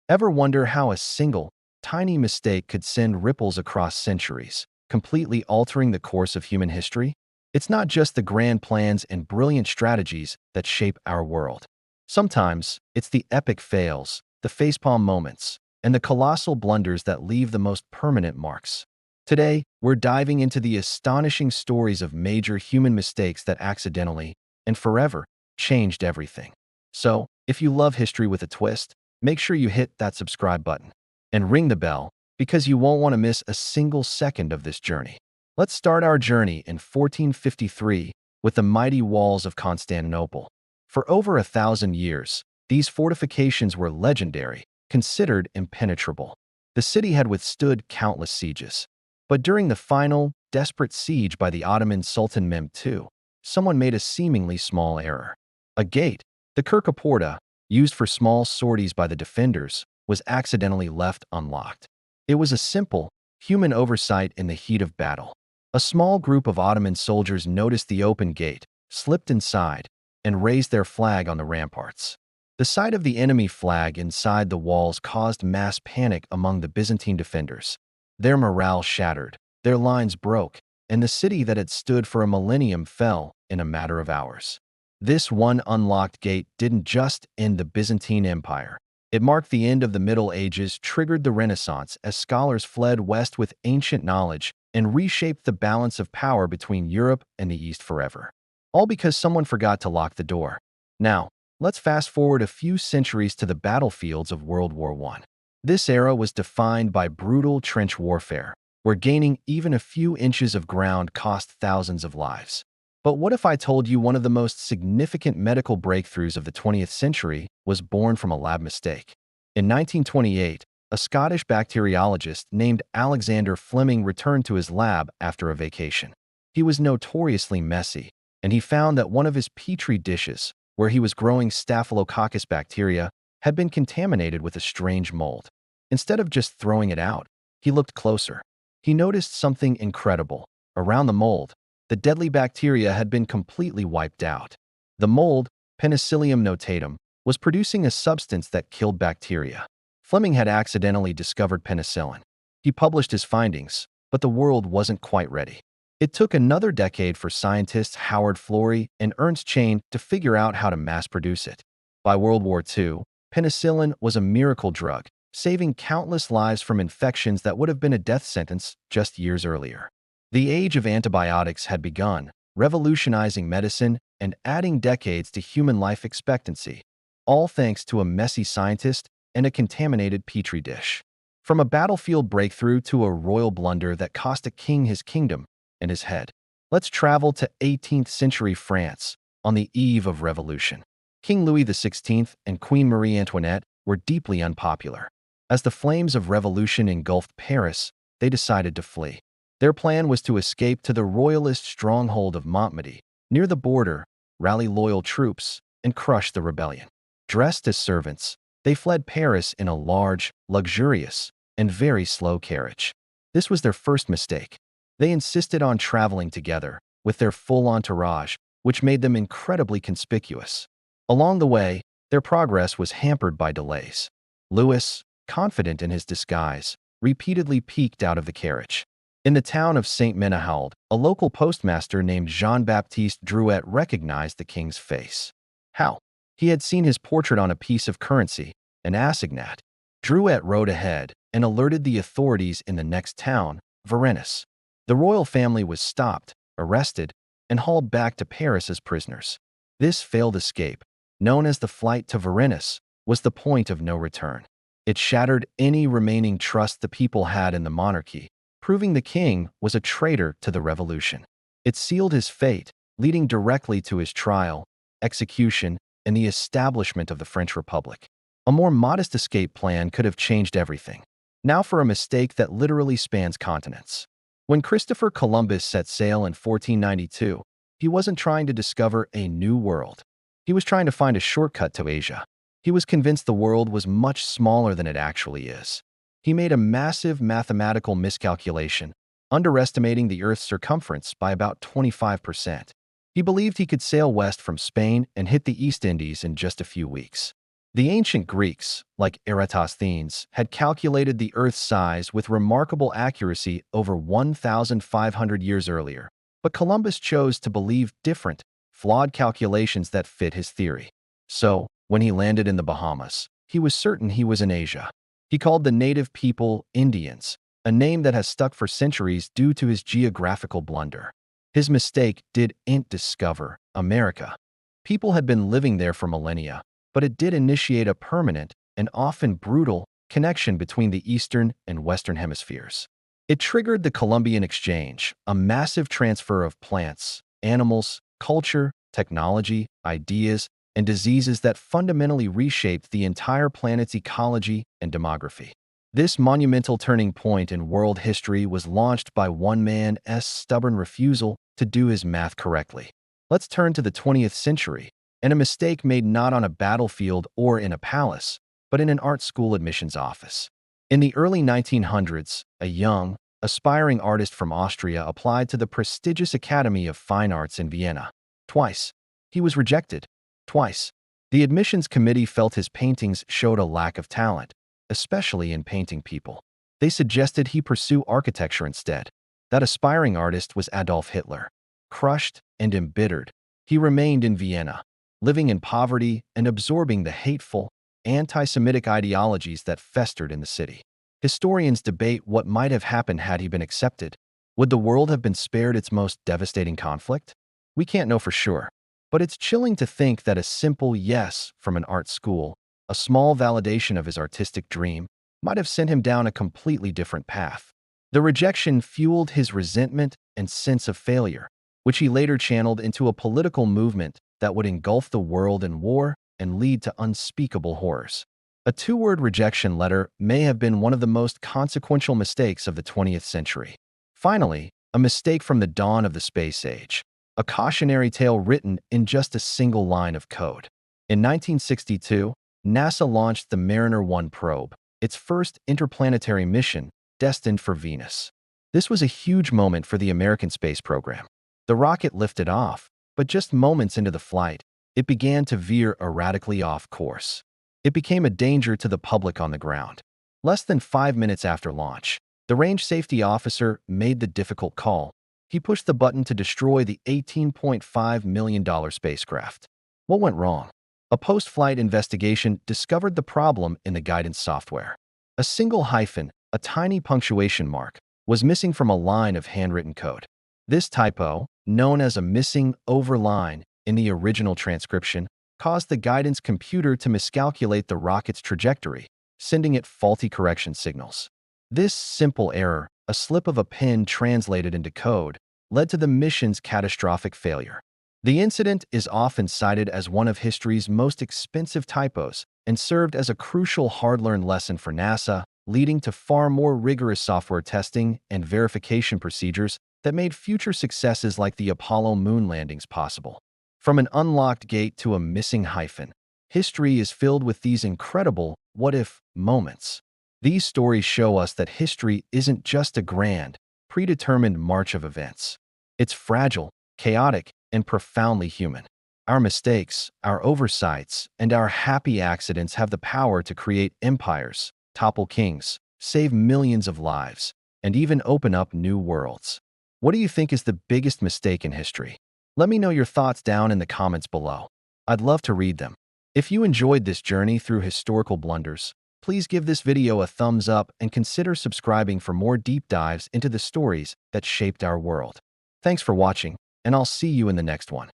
Ever wonder how a single, tiny mistake could send ripples across centuries, completely altering the course of human history? It's not just the grand plans and brilliant strategies that shape our world. Sometimes, it's the epic fails, the facepalm moments, and the colossal blunders that leave the most permanent marks. Today, we're diving into the astonishing stories of major human mistakes that accidentally, and forever, changed everything. So, if you love history with a twist, make sure you hit that subscribe button and ring the bell because you won't want to miss a single second of this journey. Let's start our journey in 1453 with the mighty walls of Constantinople. For over 1,000 years, these fortifications were legendary, considered impenetrable. The city had withstood countless sieges. But during the final, desperate siege by the Ottoman Sultan Mehmed II, someone made a seemingly small error. A gate, the Kirkaporta, used for small sorties by the defenders, was accidentally left unlocked. It was a simple, human oversight in the heat of battle. A small group of Ottoman soldiers noticed the open gate, slipped inside, and raised their flag on the ramparts. The sight of the enemy flag inside the walls caused mass panic among the Byzantine defenders. Their morale shattered, their lines broke, and the city that had stood for a millennium fell in a matter of hours. This one unlocked gate didn't just end the Byzantine Empire. It marked the end of the Middle Ages, triggered the Renaissance as scholars fled west with ancient knowledge, and reshaped the balance of power between Europe and the East forever. All because someone forgot to lock the door. Now, let's fast forward a few centuries to the battlefields of World War I. This era was defined by brutal trench warfare, where gaining even a few inches of ground cost thousands of lives. But what if I told you one of the most significant medical breakthroughs of the 20th century was born from a lab mistake? In 1928, a Scottish bacteriologist named Alexander Fleming returned to his lab after a vacation. He was notoriously messy, and he found that one of his petri dishes, where he was growing Staphylococcus bacteria, had been contaminated with a strange mold. Instead of just throwing it out, he looked closer. He noticed something incredible. Around the mold, the deadly bacteria had been completely wiped out. The mold, Penicillium notatum, was producing a substance that killed bacteria. Fleming had accidentally discovered penicillin. He published his findings, but the world wasn't quite ready. It took another decade for scientists Howard Florey and Ernst Chain to figure out how to mass produce it. By World War II, penicillin was a miracle drug, saving countless lives from infections that would have been a death sentence just years earlier. The age of antibiotics had begun, revolutionizing medicine and adding decades to human life expectancy, all thanks to a messy scientist and a contaminated petri dish. From a battlefield breakthrough to a royal blunder that cost a king his kingdom and his head. Let's travel to 18th century France on the eve of revolution. King Louis XVI and Queen Marie Antoinette were deeply unpopular. As the flames of revolution engulfed Paris, they decided to flee. Their plan was to escape to the royalist stronghold of Montmedy, near the border, rally loyal troops, and crush the rebellion. Dressed as servants, they fled Paris in a large, luxurious, and very slow carriage. This was their first mistake. They insisted on traveling together, with their full entourage, which made them incredibly conspicuous. Along the way, their progress was hampered by delays. Louis, confident in his disguise, repeatedly peeked out of the carriage. In the town of Saint Menehould, a local postmaster named Jean-Baptiste Drouet recognized the king's face. How? He had seen his portrait on a piece of currency, an assignat. Drouet rode ahead and alerted the authorities in the next town, Varennes. The royal family was stopped, arrested, and hauled back to Paris as prisoners. This failed escape, known as the flight to Varennes, was the point of no return. It shattered any remaining trust the people had in the monarchy, proving the king was a traitor to the revolution. It sealed his fate, leading directly to his trial, execution, and the establishment of the French Republic. A more modest escape plan could have changed everything. Now for a mistake that literally spans continents. When Christopher Columbus set sail in 1492, he wasn't trying to discover a new world. He was trying to find a shortcut to Asia. He was convinced the world was much smaller than it actually is. He made a massive mathematical miscalculation, underestimating the Earth's circumference by about 25%. He believed he could sail west from Spain and hit the East Indies in just a few weeks. The ancient Greeks, like Eratosthenes, had calculated the Earth's size with remarkable accuracy over 1,500 years earlier, but Columbus chose to believe different, flawed calculations that fit his theory. So, when he landed in the Bahamas, he was certain he was in Asia. He called the native people Indians, a name that has stuck for centuries due to his geographical blunder. His mistake didn't discover America. People had been living there for millennia, but it did initiate a permanent and often brutal connection between the Eastern and Western hemispheres. It triggered the Columbian Exchange, a massive transfer of plants, animals, culture, technology, ideas, and diseases that fundamentally reshaped the entire planet's ecology and demography. This monumental turning point in world history was launched by one man's stubborn refusal to do his math correctly. Let's turn to the 20th century, and a mistake made not on a battlefield or in a palace, but in an art school admissions office. In the early 1900s, a young, aspiring artist from Austria applied to the prestigious Academy of Fine Arts in Vienna. Twice. He was rejected. Twice. The admissions committee felt his paintings showed a lack of talent, especially in painting people. They suggested he pursue architecture instead. That aspiring artist was Adolf Hitler. Crushed and embittered, he remained in Vienna, living in poverty and absorbing the hateful, anti-Semitic ideologies that festered in the city. Historians debate what might have happened had he been accepted. Would the world have been spared its most devastating conflict? We can't know for sure, but it's chilling to think that a simple yes from an art school, a small validation of his artistic dream, might have sent him down a completely different path. The rejection fueled his resentment and sense of failure, which he later channeled into a political movement that would engulf the world in war and lead to unspeakable horrors. A two-word rejection letter may have been one of the most consequential mistakes of the 20th century. Finally, a mistake from the dawn of the space age, a cautionary tale written in just a single line of code. In 1962, NASA launched the Mariner 1 probe, its first interplanetary mission destined for Venus. This was a huge moment for the American space program. The rocket lifted off, but just moments into the flight, it began to veer erratically off course. It became a danger to the public on the ground. Less than 5 minutes after launch, the range safety officer made the difficult call. He pushed the button to destroy the $18.5 million spacecraft. What went wrong? A post-flight investigation discovered the problem in the guidance software. A single hyphen, a tiny punctuation mark, was missing from a line of handwritten code. This typo, known as a missing over line in the original transcription, caused the guidance computer to miscalculate the rocket's trajectory, sending it faulty correction signals. This simple error, a slip of a pen translated into code, led to the mission's catastrophic failure. The incident is often cited as one of history's most expensive typos and served as a crucial hard-learned lesson for NASA, leading to far more rigorous software testing and verification procedures that made future successes like the Apollo moon landings possible. From an unlocked gate to a missing hyphen, history is filled with these incredible what-if moments. These stories show us that history isn't just a grand, predetermined march of events. It's fragile, chaotic, and profoundly human. Our mistakes, our oversights, and our happy accidents have the power to create empires, topple kings, save millions of lives, and even open up new worlds. What do you think is the biggest mistake in history? Let me know your thoughts down in the comments below. I'd love to read them. If you enjoyed this journey through historical blunders, please give this video a thumbs up and consider subscribing for more deep dives into the stories that shaped our world. Thanks for watching, and I'll see you in the next one.